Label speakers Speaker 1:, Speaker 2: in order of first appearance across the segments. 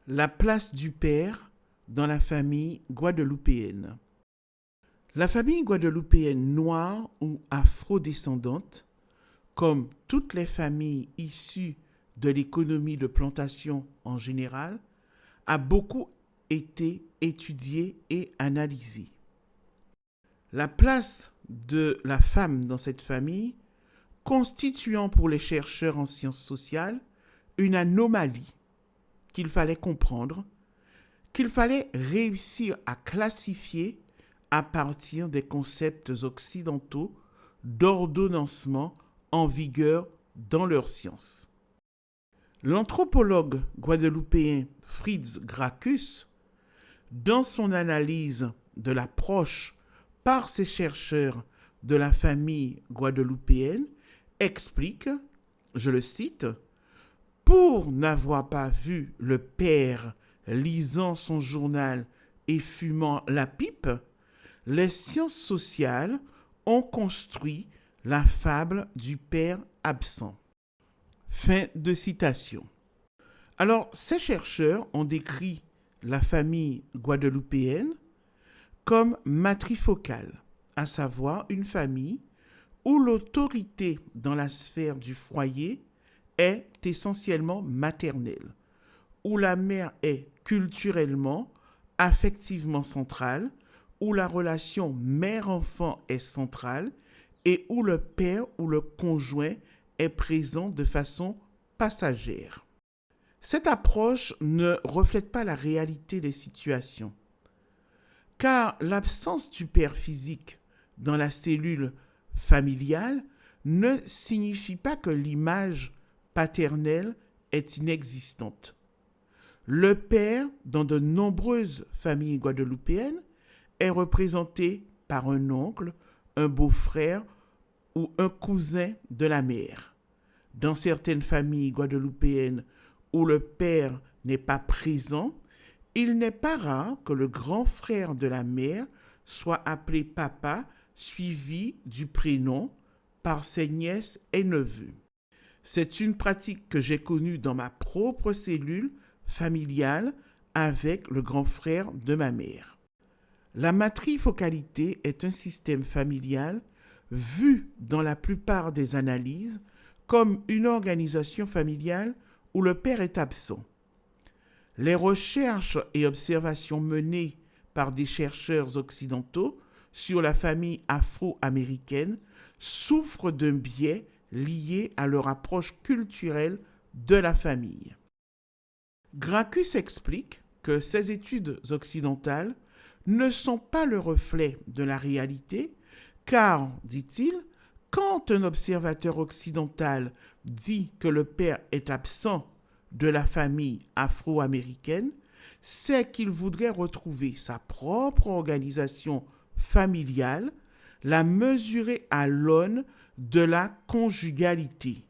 Speaker 1: La place du père dans la famille guadeloupéenne. La famille guadeloupéenne noire ou afro-descendante, comme toutes les familles issues de l'économie de plantation en général, a beaucoup été étudiée et analysée. La place de la femme dans cette famille constituant pour les chercheurs en sciences sociales une anomalie qu'il fallait comprendre, qu'il fallait réussir à classifier à partir des concepts occidentaux d'ordonnancement en vigueur dans leurs sciences. L'anthropologue guadeloupéen Fritz Gracchus, dans son analyse de l'approche par ses chercheurs de la famille guadeloupéenne, explique, je le cite, « Pour n'avoir pas vu le père lisant son journal et fumant la pipe, les sciences sociales ont construit la fable du père absent. » Fin de citation. Alors, ces chercheurs ont décrit la famille guadeloupéenne comme matrifocale, à savoir une famille où l'autorité dans la sphère du foyer est essentiellement maternelle, où la mère est culturellement, affectivement centrale, où la relation mère-enfant est centrale et où le père ou le conjoint est présent de façon passagère. Cette approche ne reflète pas la réalité des situations, car l'absence du père physique dans la cellule familiale ne signifie pas que l'image paternelle est inexistante. Le père, dans de nombreuses familles guadeloupéennes, est représenté par un oncle, un beau-frère ou un cousin de la mère. Dans certaines familles guadeloupéennes où le père n'est pas présent, il n'est pas rare que le grand frère de la mère soit appelé papa, suivi du prénom par ses nièces et neveux. C'est une pratique que j'ai connue dans ma propre cellule familiale avec le grand frère de ma mère. La matrifocalité est un système familial vu dans la plupart des analyses comme une organisation familiale où le père est absent. Les recherches et observations menées par des chercheurs occidentaux sur la famille afro-américaine souffrent d'un biais lié à leur approche culturelle de la famille. Gracchus explique que ces études occidentales ne sont pas le reflet de la réalité, car, dit-il, quand un observateur occidental dit que le père est absent de la famille afro-américaine, c'est qu'il voudrait retrouver sa propre organisation familiale, la mesurer à l'aune de la conjugalité.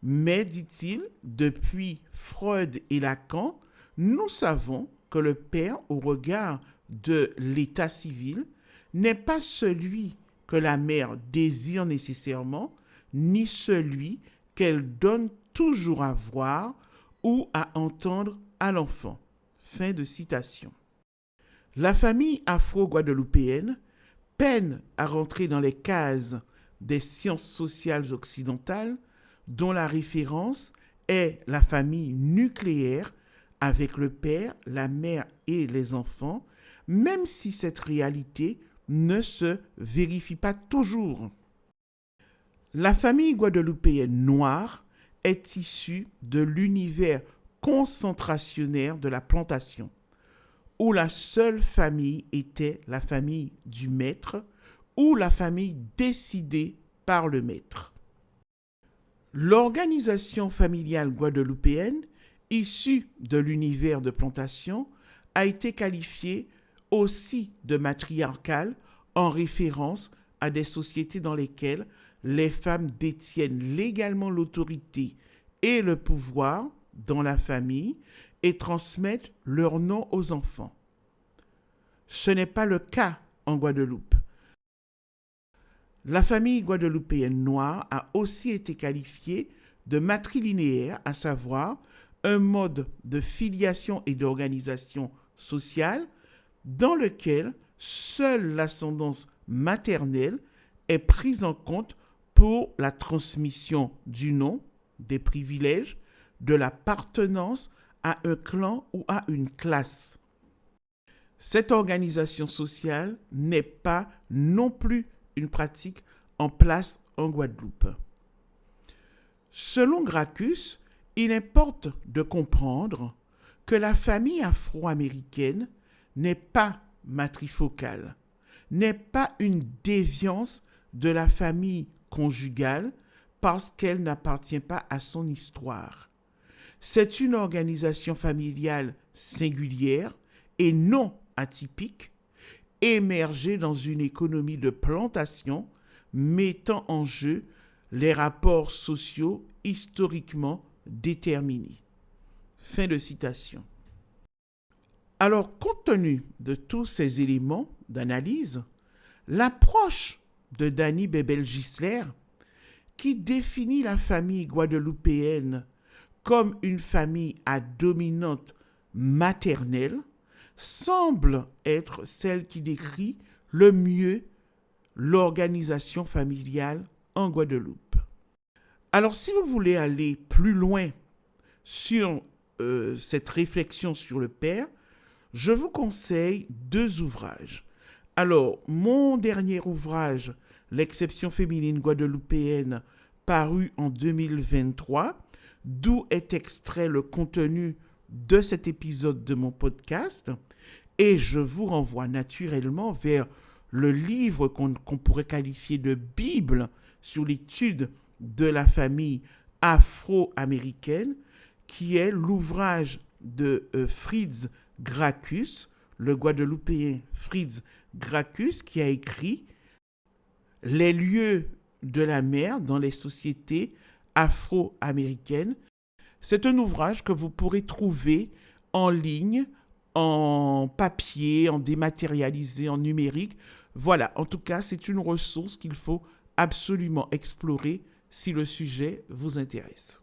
Speaker 1: Mais, dit-il, depuis Freud et Lacan, nous savons que le père, au regard de l'état civil, n'est pas celui que la mère désire nécessairement, ni celui qu'elle donne toujours à voir ou à entendre à l'enfant. Fin de citation. La famille afro-guadeloupéenne peine à rentrer dans les cases des sciences sociales occidentales dont la référence est la famille nucléaire avec le père, la mère et les enfants, même si cette réalité ne se vérifie pas toujours. La famille guadeloupéenne noire est issue de l'univers concentrationnaire de la plantation, où la seule famille était la famille du maître ou la famille décidée par le maître. L'organisation familiale guadeloupéenne, issue de l'univers de plantation, a été qualifiée aussi de matriarcale en référence à des sociétés dans lesquelles les femmes détiennent légalement l'autorité et le pouvoir dans la famille et transmettent leur nom aux enfants. Ce n'est pas le cas en Guadeloupe. La famille guadeloupéenne noire a aussi été qualifiée de matrilinéaire, à savoir un mode de filiation et d'organisation sociale dans lequel seule l'ascendance maternelle est prise en compte pour la transmission du nom, des privilèges, de l'appartenance à un clan ou à une classe. Cette organisation sociale n'est pas non plus une pratique en place en Guadeloupe. Selon Gracchus, il importe de comprendre que la famille afro-américaine n'est pas matrifocale, n'est pas une déviance de la famille conjugale parce qu'elle n'appartient pas à son histoire. C'est une organisation familiale singulière et non atypique, émergée dans une économie de plantation mettant en jeu les rapports sociaux historiquement déterminés. Fin de citation. Alors, compte tenu de tous ces éléments d'analyse, l'approche de Danny Bebel-Gisler, qui définit la famille guadeloupéenne comme une famille à dominante maternelle, semble être celle qui décrit le mieux l'organisation familiale en Guadeloupe. Alors, si vous voulez aller plus loin sur cette réflexion sur le père, je vous conseille 2 ouvrages. Alors, mon dernier ouvrage, L'exception féminine guadeloupéenne, paru en 2023, d'où est extrait le contenu de cet épisode de mon podcast. Et je vous renvoie naturellement vers le livre qu'on pourrait qualifier de Bible sur l'étude de la famille afro-américaine, qui est l'ouvrage de Fritz Gracchus, le Guadeloupéen Fritz Gracchus, qui a écrit « Les lieux de la mère dans les sociétés afro-américaines ». C'est un ouvrage que vous pourrez trouver en ligne, en papier, en dématérialisé, en numérique. Voilà, en tout cas, c'est une ressource qu'il faut absolument explorer si le sujet vous intéresse.